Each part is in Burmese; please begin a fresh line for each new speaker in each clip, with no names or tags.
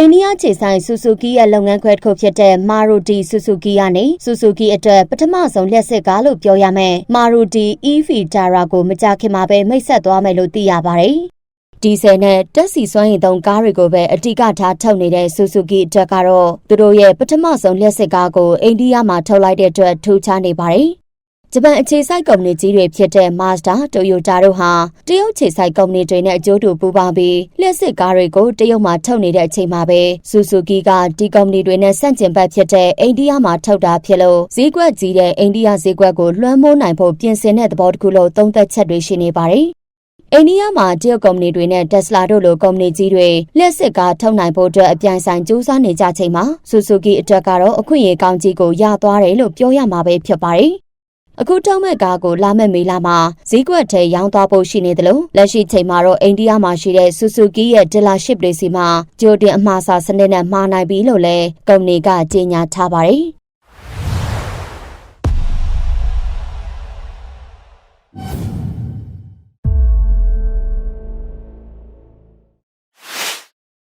အိန္ဒိယခြေဆိုင်ဆူဇူကီရဲ့လုပ်ငန်းခွဲတစ်ခုဖြစ်တဲ့ Maruti Suzuki ကနေ Suzuki အတွက်ပထမဆုံးလျှပ်စစ်ကားလို့ပြောရမယ် Maruti EV Tara ကိုမကြာခင်မှာပဲမိတ်ဆက်သွားမယ်လို့သိရပါတယ်။ဒီဇယ်နဲ့တက်စီစွမ်းရည်သုံးကားတွေကိုပဲအဓိကထားထုတ်နေတဲ့ Suzuki အတွက်ကတော့သူတို့ရဲ့ပထမဆုံးလျှပ်စစ်ကားကိုအိန္ဒိယမှာထုတ်လိုက်တဲ့အတွက်ထူးခြားနေပါတယ်။ဂျပန်အခြေစိုက်ကုမ္ပဏီကြီးတွေဖြစ်တဲ့ Mazda, Toyota တို့ဟာတရုတ်အခြေစိုက်ကုမ္ပဏီတွေနဲ့အကျိုးတူပူးပေါင်းပြီးလျှပ်စစ်ကားတွေကိုတရုတ်မှာထုတ်နေတဲ့အချိန်မှာပဲ Suzuki ကဒီကုမ္ပဏီတွေနဲ့ဆန့်ကျင်ဘက်ဖြစ်တဲ့အိန္ဒိယမှာထုတ်တာဖြစ်လို့ဈေးကွက်ကြီးတဲ့အိန္ဒိယဈေးကွက်ကိုလွှမ်းမိုးနိုင်ဖို့ပြင်ဆင်တဲ့သဘောတစ်ခုလို့သုံးသပ်ချက်တွေရှိနေပါတယ်။အိန္ဒိယမှာတရုတ်ကုမ္ပဏီတွေနဲ့ Tesla တို့လိုကုမ္ပဏီကြီးတွေလျှပ်စစ်ကားထုတ်နိုင်ဖို့အတွက်အပြိုင်ဆိုင်ကြိုးစားနေကြချိန်မှာ Suzuki အတွက်ကတော့အခွင့်အရေးကောင်းကြီးကိုရသွားတယ်လို့ပြောရမှာပဲဖြစ်ပါတယ်။အခုတောင်းမဲ့ကားကိုလာမဲ့မေလမှာဈေးကွက်ထဲရောင်းသွားဖို့ရှိနေတယ်လို့လက်ရှိချိန်မှာတော့အိန္ဒိယမှာရှိတဲ့ Suzuki ရဲ့ dealership တွေစီမှာကြိုတင်အမှားစာစနစ်နဲ့မှာနိုင်ပြီလို့လည်းကုမ္ပဏီကကြေညာထားပါတယ်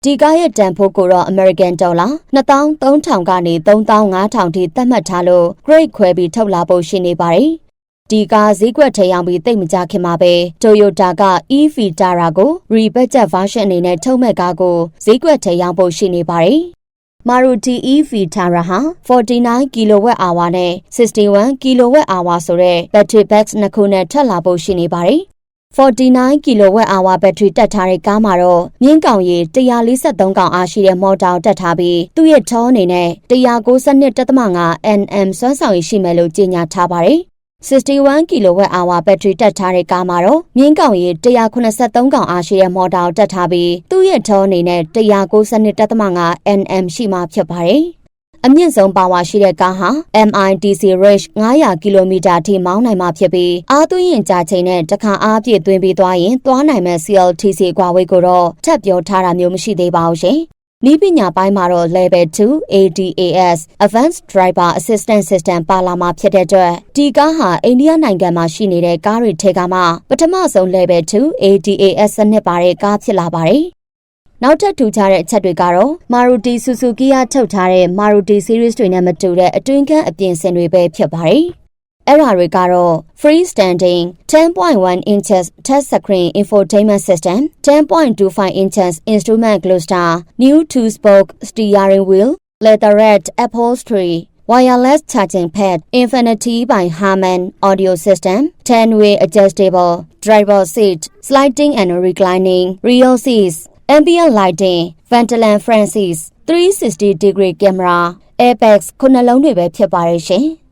ဒီကားရဲ့တန်ဖိုးကိုတော့ American Dollar 23,000 ကနေ 35,000 ထိသတ်မှတ်ထားလို့ grade ခွဲပြီးထုတ်လာဖို့ရှိနေပါတယ်။ဒီကားဈေးကွက်ထဲရောက်ပြီးသိပ်မကြခင်မှာပဲ Toyota က EV Tara ကို Rebudget version အနေနဲ့ထုတ်မဲ့ကားကိုဈေးကွက်ထဲရောက်ဖို့ရှိနေပါတယ်။ Maruti EV Tara ဟာ49 kWh နဲ့ 61 kWh ဆိုတဲ့ battery packs နှစ်ခုနဲ့ထပ်လာဖို့ရှိနေပါတယ်။49 kWh ဘက်ထရီတက်ထားတဲ့ကားမှာတော့မြင်းကောင်ရည်143ကောင်အားရှိတဲ့မော်တာတက်ထားပြီးသူ့ရဲ့ထောအနေနဲ့192.5 Nm စွမ်းဆောင်ရည်ရှိမယ်လို့ကြေညာထားပါတယ်။61 kWh ဘက်ထရီတက်ထားတဲ့ကားမှာတော့မြင်းကောင်ရည်183ကောင်အားရှိတဲ့မော်တာတက်ထားပြီးသူ့ရဲ့ထောအနေနဲ့192.5 Nm ရှိမှဖြစ်ပါတယ်။အမြင့်ဆုံးပါဝါရှိတဲ့ကားဟာ MIDC Range 900 km ထိမောင်းနိုင်မှာဖြစ်ပြီးအားသွင်းရင်ကြာချိန်နဲ့တခါအားပြည့်သွင်းပြီးသွားရင်သွားနိုင်မဲ့ CLTC ကွာဝေးကိုတော့ထပ်ပြောထားတာမျိုးမရှိသေးပါဘူးရှင်။ဤပညာပိုင်းမှာတော့ Level 2 ADAS Advanced Driver Assistance System ပါလာမှာဖြစ်တဲ့အတွက်ဒီကားဟာအိန္ဒိယနိုင်ငံမှာရှိနေတဲ့ကားတွေထဲကမှပထမဆုံး Level 2 ADAS စနစ်ပါတဲ့ကားဖြစ်လာပါတယ်။နောက်ထပ်ထူးခြားတဲ့အချက်တွေကတော့ Maruti Suzuki ကထုတ်ထားတဲ့ Maruti Series တွေနဲ့မတူတဲ့အတွင်းခန်းအပြင်စင်တွေပဲဖြစ်ပါတယ်။အဲ့ဒါတွေကတော့ Freestanding 10.1 inches touch screen infotainment system, 10.25 inches instrument cluster, new two-spoke steering wheel, leatherette upholstery, wireless charging pad, Infinity by Harman audio system, 10-way adjustable, driver seat, sliding and reclining, rear seats, ambient lighting, ventilator front seats, 360 degree camera, airbags ခုနှလုံးတွေပဲဖြစ်ပါတယ်ရှင်။